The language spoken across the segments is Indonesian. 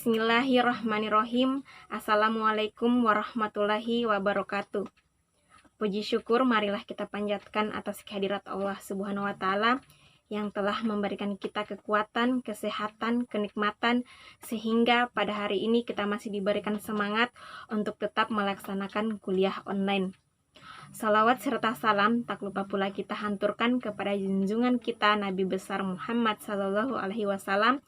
Bismillahirrahmanirrahim. Assalamualaikum warahmatullahi wabarakatuh. Puji syukur marilah kita panjatkan atas kehadirat Allah Subhanahu wa Ta'ala yang telah memberikan kita kekuatan, kesehatan, kenikmatan, sehingga pada hari ini kita masih diberikan semangat untuk tetap melaksanakan kuliah online. Salawat serta salam tak lupa pula kita hanturkan kepada junjungan kita Nabi besar Muhammad SAW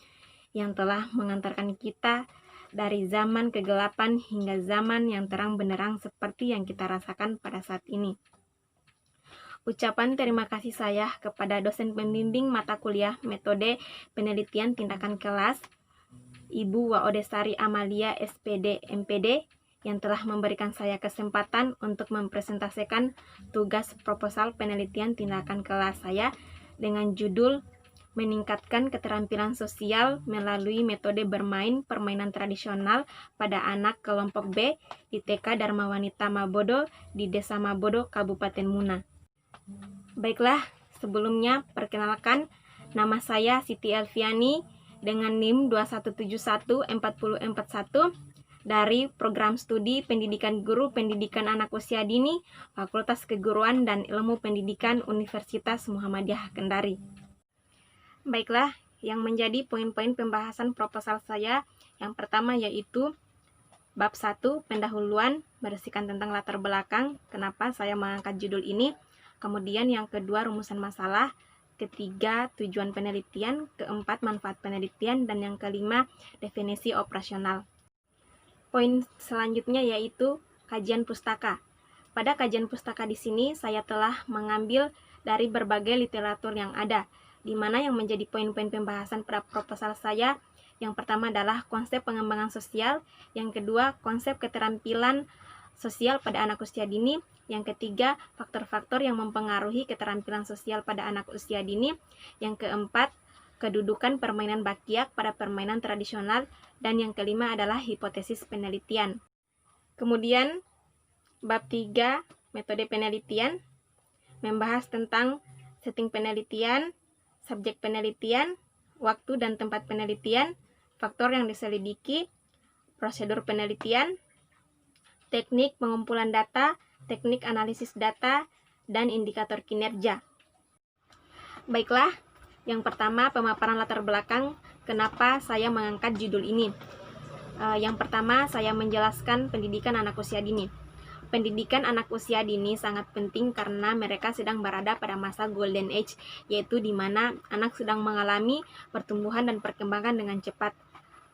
yang telah mengantarkan kita dari zaman kegelapan hingga zaman yang terang benderang seperti yang kita rasakan pada saat ini. Ucapan terima kasih saya kepada dosen pembimbing mata kuliah metode penelitian tindakan kelas, Ibu Waodesari Amalia SPD MPD, yang telah memberikan saya kesempatan untuk mempresentasikan tugas proposal penelitian tindakan kelas saya dengan judul meningkatkan keterampilan sosial melalui metode bermain permainan tradisional pada anak kelompok B di TK Dharma Wanita Mabodo di Desa Mabodo, Kabupaten Muna. Baiklah, sebelumnya perkenalkan, nama saya Siti Elviani dengan NIM 21714041 dari Program Studi Pendidikan Guru Pendidikan Anak Usia Dini, Fakultas Keguruan dan Ilmu Pendidikan Universitas Muhammadiyah Kendari. Baiklah, yang menjadi poin-poin pembahasan proposal saya yang pertama yaitu bab 1 pendahuluan, berisikan tentang latar belakang kenapa saya mengangkat judul ini. Kemudian yang kedua rumusan masalah, ketiga tujuan penelitian, keempat manfaat penelitian, dan yang kelima definisi operasional. Poin selanjutnya yaitu kajian pustaka. Pada kajian pustaka di sini saya telah mengambil dari berbagai literatur yang ada, di mana yang menjadi poin-poin pembahasan pada proposal saya, yang pertama adalah konsep pengembangan sosial, yang kedua konsep keterampilan sosial pada anak usia dini, yang ketiga faktor-faktor yang mempengaruhi keterampilan sosial pada anak usia dini, yang keempat kedudukan permainan bakyak pada permainan tradisional, dan yang kelima adalah hipotesis penelitian. Kemudian bab 3 metode penelitian membahas tentang setting penelitian, subjek penelitian, waktu dan tempat penelitian, faktor yang diselidiki, prosedur penelitian, teknik pengumpulan data, teknik analisis data, dan indikator kinerja. Baiklah, yang pertama pemaparan latar belakang kenapa saya mengangkat judul ini. Yang pertama saya menjelaskan pendidikan anak usia dini. Pendidikan anak usia dini sangat penting karena mereka sedang berada pada masa golden age, yaitu di mana anak sedang mengalami pertumbuhan dan perkembangan dengan cepat.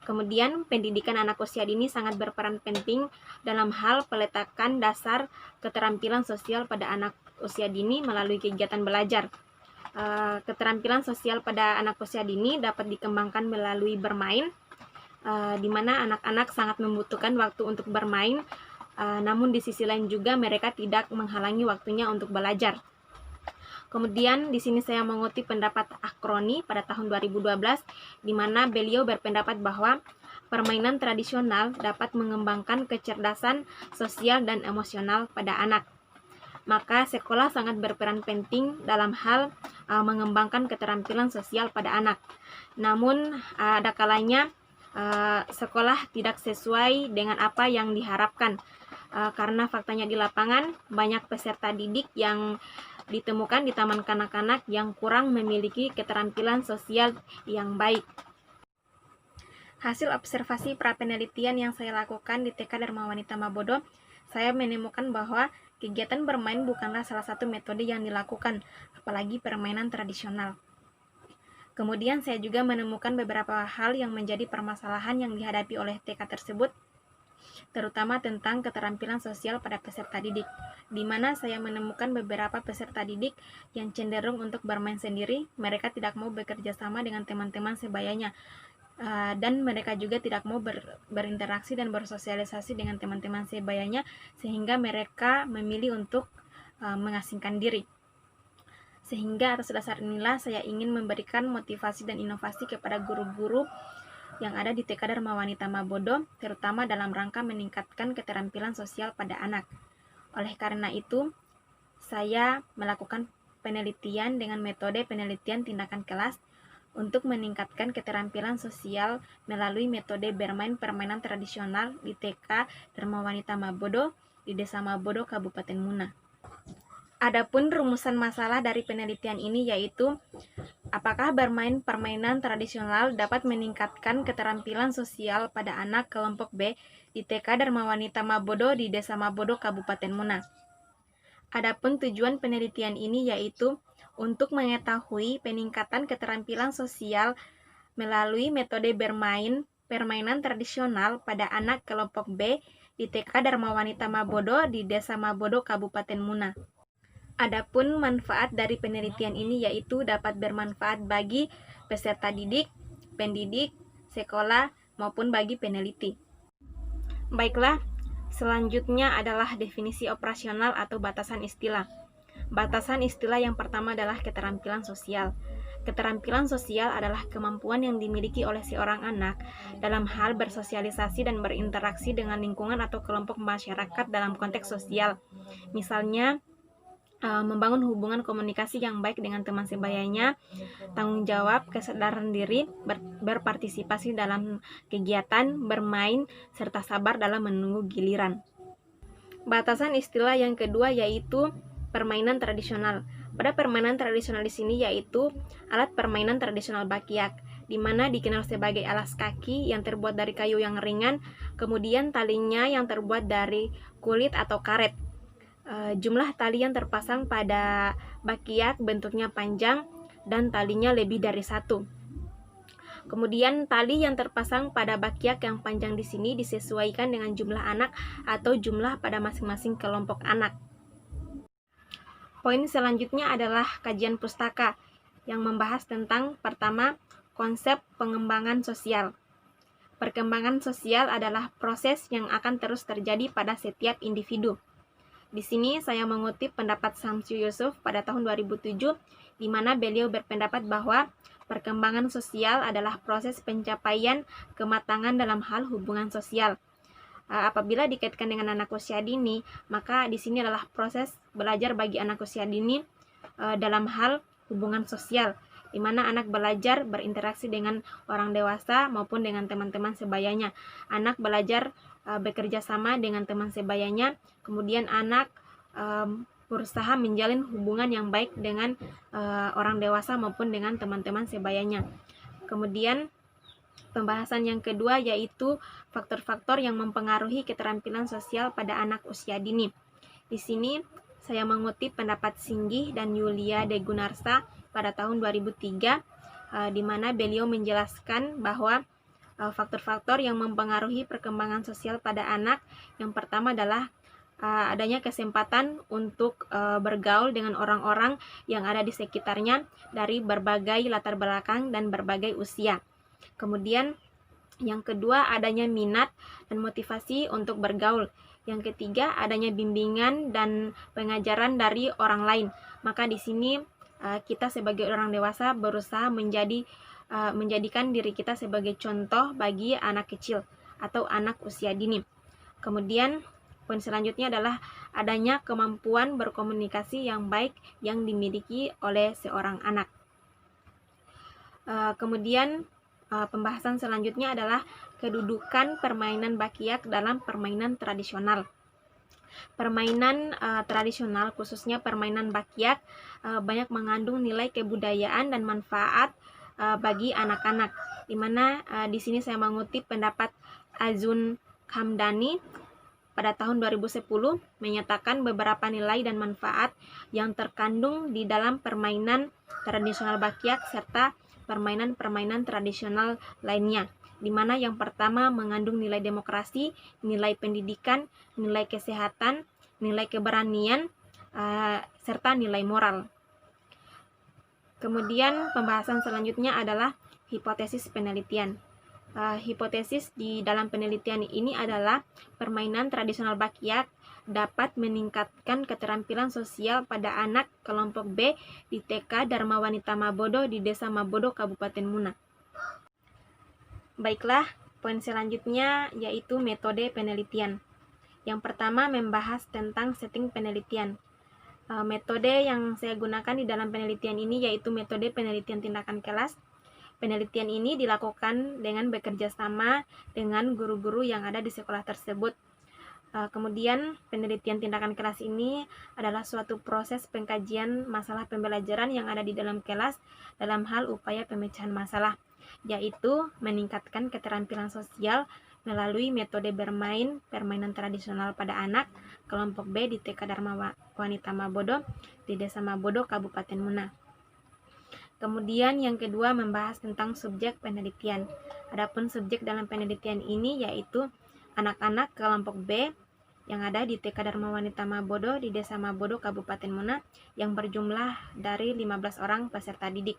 Kemudian, pendidikan anak usia dini sangat berperan penting dalam hal peletakan dasar keterampilan sosial pada anak usia dini melalui kegiatan belajar. Keterampilan sosial pada anak usia dini dapat dikembangkan melalui bermain, di mana anak-anak sangat membutuhkan waktu untuk bermain, namun di sisi lain juga mereka tidak menghalangi waktunya untuk belajar. Kemudian di sini saya mengutip pendapat Akroni pada tahun 2012, di mana beliau berpendapat bahwa permainan tradisional dapat mengembangkan kecerdasan sosial dan emosional pada anak. Maka sekolah sangat berperan penting dalam hal mengembangkan keterampilan sosial pada anak. Namun ada kalanya sekolah tidak sesuai dengan apa yang diharapkan. Karena faktanya di lapangan banyak peserta didik yang ditemukan di taman kanak-kanak yang kurang memiliki keterampilan sosial yang baik. Hasil observasi prapenelitian yang saya lakukan di TK Dharma Wanita Mabodo, saya menemukan bahwa kegiatan bermain bukanlah salah satu metode yang dilakukan, apalagi permainan tradisional. Kemudian saya juga menemukan beberapa hal yang menjadi permasalahan yang dihadapi oleh TK tersebut, terutama tentang keterampilan sosial pada peserta didik, di mana saya menemukan beberapa peserta didik yang cenderung untuk bermain sendiri. Mereka tidak mau bekerja sama dengan teman-teman sebayanya, dan mereka juga tidak mau berinteraksi dan bersosialisasi dengan teman-teman sebayanya, sehingga mereka memilih untuk mengasingkan diri. Sehingga atas dasar inilah saya ingin memberikan motivasi dan inovasi kepada guru-guru yang ada di TK Dharma Wanita Mabodo, terutama dalam rangka meningkatkan keterampilan sosial pada anak. Oleh karena itu, saya melakukan penelitian dengan metode penelitian tindakan kelas untuk meningkatkan keterampilan sosial melalui metode bermain permainan tradisional di TK Dharma Wanita Mabodo di Desa Mabodo, Kabupaten Muna. Adapun rumusan masalah dari penelitian ini yaitu apakah bermain permainan tradisional dapat meningkatkan keterampilan sosial pada anak kelompok B di TK Dharma Wanita Mabodo di Desa Mabodo, Kabupaten Muna. Adapun tujuan penelitian ini yaitu untuk mengetahui peningkatan keterampilan sosial melalui metode bermain permainan tradisional pada anak kelompok B di TK Dharma Wanita Mabodo di Desa Mabodo, Kabupaten Muna. Adapun manfaat dari penelitian ini yaitu dapat bermanfaat bagi peserta didik, pendidik, sekolah, maupun bagi peneliti. Baiklah, selanjutnya adalah definisi operasional atau batasan istilah. Batasan istilah yang pertama adalah keterampilan sosial. Keterampilan sosial adalah kemampuan yang dimiliki oleh seorang anak dalam hal bersosialisasi dan berinteraksi dengan lingkungan atau kelompok masyarakat dalam konteks sosial. Misalnya, membangun hubungan komunikasi yang baik dengan teman sebayanya, tanggung jawab, kesadaran diri, berpartisipasi dalam kegiatan, bermain, serta sabar dalam menunggu giliran. Batasan istilah yang kedua yaitu permainan tradisional. Pada permainan tradisional di sini yaitu alat permainan tradisional Bakyak, di mana dikenal sebagai alas kaki yang terbuat dari kayu yang ringan, kemudian talinya yang terbuat dari kulit atau karet. Jumlah tali yang terpasang pada Bakyak bentuknya panjang dan talinya lebih dari satu. Kemudian tali yang terpasang pada Bakyak yang panjang di sini disesuaikan dengan jumlah anak atau jumlah pada masing-masing kelompok anak. Poin selanjutnya adalah kajian pustaka yang membahas tentang pertama, konsep pengembangan sosial. Perkembangan sosial adalah proses yang akan terus terjadi pada setiap individu. Di sini saya mengutip pendapat Samsu Yusuf pada tahun 2007, di mana beliau berpendapat bahwa perkembangan sosial adalah proses pencapaian kematangan dalam hal hubungan sosial. Apabila dikaitkan dengan anak usia dini, maka di sini adalah proses belajar bagi anak usia dini dalam hal hubungan sosial, di mana anak belajar berinteraksi dengan orang dewasa maupun dengan teman-teman sebayanya. Anak belajar bekerja sama dengan teman sebayanya, kemudian anak berusaha menjalin hubungan yang baik dengan orang dewasa maupun dengan teman-teman sebayanya. Kemudian pembahasan yang kedua yaitu faktor-faktor yang mempengaruhi keterampilan sosial pada anak usia dini. Di sini saya mengutip pendapat Singgih dan Yulia De Gunarsa pada tahun 2003, di mana beliau menjelaskan bahwa faktor-faktor yang mempengaruhi perkembangan sosial pada anak yang pertama adalah adanya kesempatan untuk bergaul dengan orang-orang yang ada di sekitarnya dari berbagai latar belakang dan berbagai usia. Kemudian yang kedua adanya minat dan motivasi untuk bergaul. Yang ketiga adanya bimbingan dan pengajaran dari orang lain. Maka di sini kita sebagai orang dewasa berusaha menjadikan diri kita sebagai contoh bagi anak kecil atau anak usia dini. Kemudian poin selanjutnya adalah adanya kemampuan berkomunikasi yang baik yang dimiliki oleh seorang anak. Kemudian pembahasan selanjutnya adalah kedudukan permainan Bakyak dalam permainan tradisional. Permainan tradisional, khususnya permainan Bakyak, banyak mengandung nilai kebudayaan dan manfaat bagi anak-anak. Di mana di sini saya mengutip pendapat Azun Hamdani pada tahun 2010 menyatakan beberapa nilai dan manfaat yang terkandung di dalam permainan tradisional Bakyak serta permainan-permainan tradisional lainnya, di mana yang pertama mengandung nilai demokrasi, nilai pendidikan, nilai kesehatan, nilai keberanian, serta nilai moral. Kemudian pembahasan selanjutnya adalah hipotesis penelitian. Hipotesis di dalam penelitian ini adalah permainan tradisional Bakyak dapat meningkatkan keterampilan sosial pada anak kelompok B di TK Dharma Wanita Mabodo di Desa Mabodo, Kabupaten Muna. Baiklah, poin selanjutnya yaitu metode penelitian. Yang pertama membahas tentang setting penelitian. Metode yang saya gunakan di dalam penelitian ini yaitu metode penelitian tindakan kelas. Penelitian ini dilakukan dengan bekerja sama dengan guru-guru yang ada di sekolah tersebut. Kemudian penelitian tindakan kelas ini adalah suatu proses pengkajian masalah pembelajaran yang ada di dalam kelas dalam hal upaya pemecahan masalah, yaitu meningkatkan keterampilan sosial melalui metode bermain permainan tradisional pada anak kelompok B di TK Dharma Wanita Mabodo di Desa Mabodo, Kabupaten Muna. Kemudian yang kedua membahas tentang subjek penelitian. Adapun subjek dalam penelitian ini yaitu anak-anak kelompok B yang ada di TK Dharma Wanita Mabodo di Desa Mabodo, Kabupaten Muna yang berjumlah dari 15 orang peserta didik.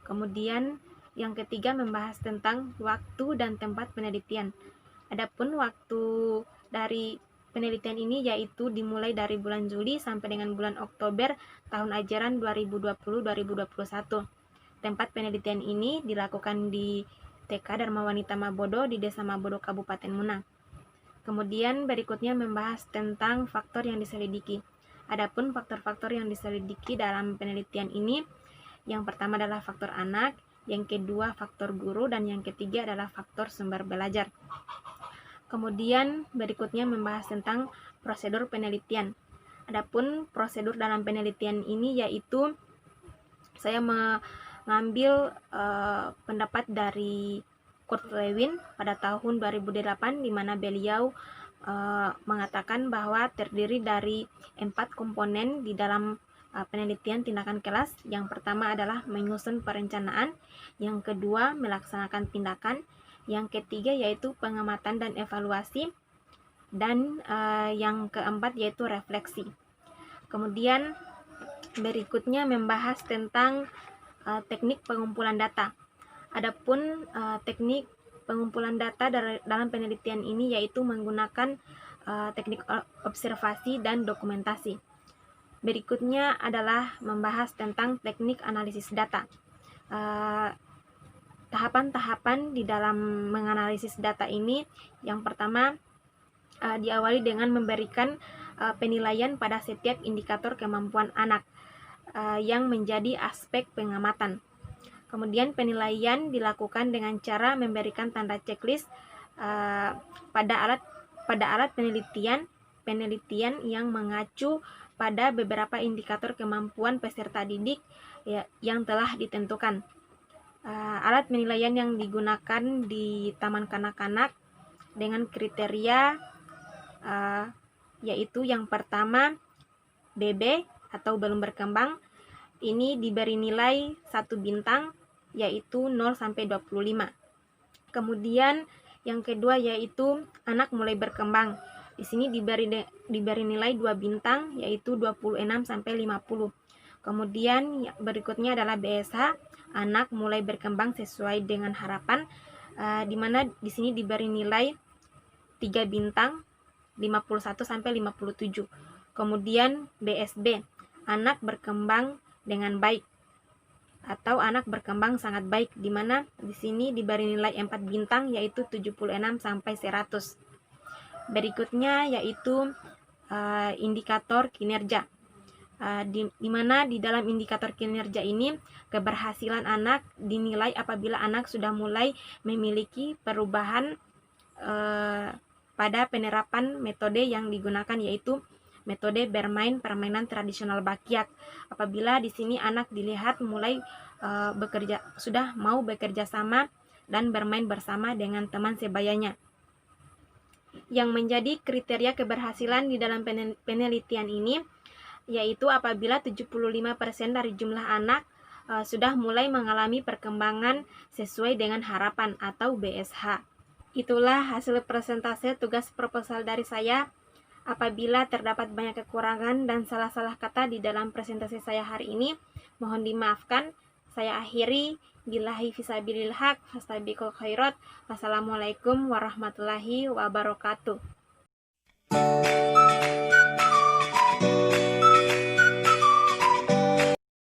Kemudian yang ketiga membahas tentang waktu dan tempat penelitian. Adapun waktu dari penelitian ini yaitu dimulai dari bulan Juli sampai dengan bulan Oktober tahun ajaran 2020-2021. Tempat penelitian ini dilakukan di TK Dharma Wanita Mabodo di Desa Mabodo, Kabupaten Muna. Kemudian berikutnya membahas tentang faktor yang diselidiki. Adapun faktor-faktor yang diselidiki dalam penelitian ini, yang pertama adalah faktor anak, yang kedua faktor guru, dan yang ketiga adalah faktor sumber belajar. Kemudian berikutnya membahas tentang prosedur penelitian. Adapun prosedur dalam penelitian ini yaitu saya mengambil pendapat dari Kurt Lewin pada tahun 2008 di mana beliau mengatakan bahwa terdiri dari 4 komponen di dalam penelitian tindakan kelas. Yang pertama adalah menyusun perencanaan, yang kedua melaksanakan tindakan, yang ketiga yaitu pengamatan dan evaluasi, dan yang keempat yaitu refleksi. Kemudian berikutnya membahas tentang teknik pengumpulan data. Adapun teknik pengumpulan data dalam penelitian ini yaitu menggunakan teknik observasi dan dokumentasi. Berikutnya adalah membahas tentang teknik analisis data. Tahapan-tahapan di dalam menganalisis data ini, yang pertama diawali dengan memberikan penilaian pada setiap indikator kemampuan anak yang menjadi aspek pengamatan. Kemudian penilaian dilakukan dengan cara memberikan tanda checklist pada alat penelitian yang mengacu pada beberapa indikator kemampuan peserta didik yang telah ditentukan. Alat penilaian yang digunakan di taman kanak-kanak dengan kriteria yaitu yang pertama BB atau belum berkembang, ini diberi nilai 1 bintang yaitu 0 sampai 25. Kemudian yang kedua yaitu anak mulai berkembang. Di sini diberi nilai 2 bintang yaitu 26 sampai 50. Kemudian berikutnya adalah BSH, anak mulai berkembang sesuai dengan harapan, di mana di sini diberi nilai 3 bintang 51 sampai 57. Kemudian BSB, anak berkembang dengan baik atau anak berkembang sangat baik, di mana di sini diberi nilai 4 bintang yaitu 76 sampai 100. Berikutnya yaitu indikator kinerja. Di mana di dalam indikator kinerja ini keberhasilan anak dinilai apabila anak sudah mulai memiliki perubahan pada penerapan metode yang digunakan yaitu metode bermain permainan tradisional Bakyak. Apabila di sini anak dilihat mulai sudah mau bekerja sama dan bermain bersama dengan teman sebayanya. Yang menjadi kriteria keberhasilan di dalam penelitian ini yaitu apabila 75% dari jumlah anak sudah mulai mengalami perkembangan sesuai dengan harapan atau BSH. Itulah hasil presentase tugas proposal dari saya. Apabila terdapat banyak kekurangan dan salah-salah kata di dalam presentasi saya hari ini, mohon dimaafkan. Saya akhiri. Billahi fisabilil haq, fastabiqul khairat. Wassalamualaikum warahmatullahi wabarakatuh.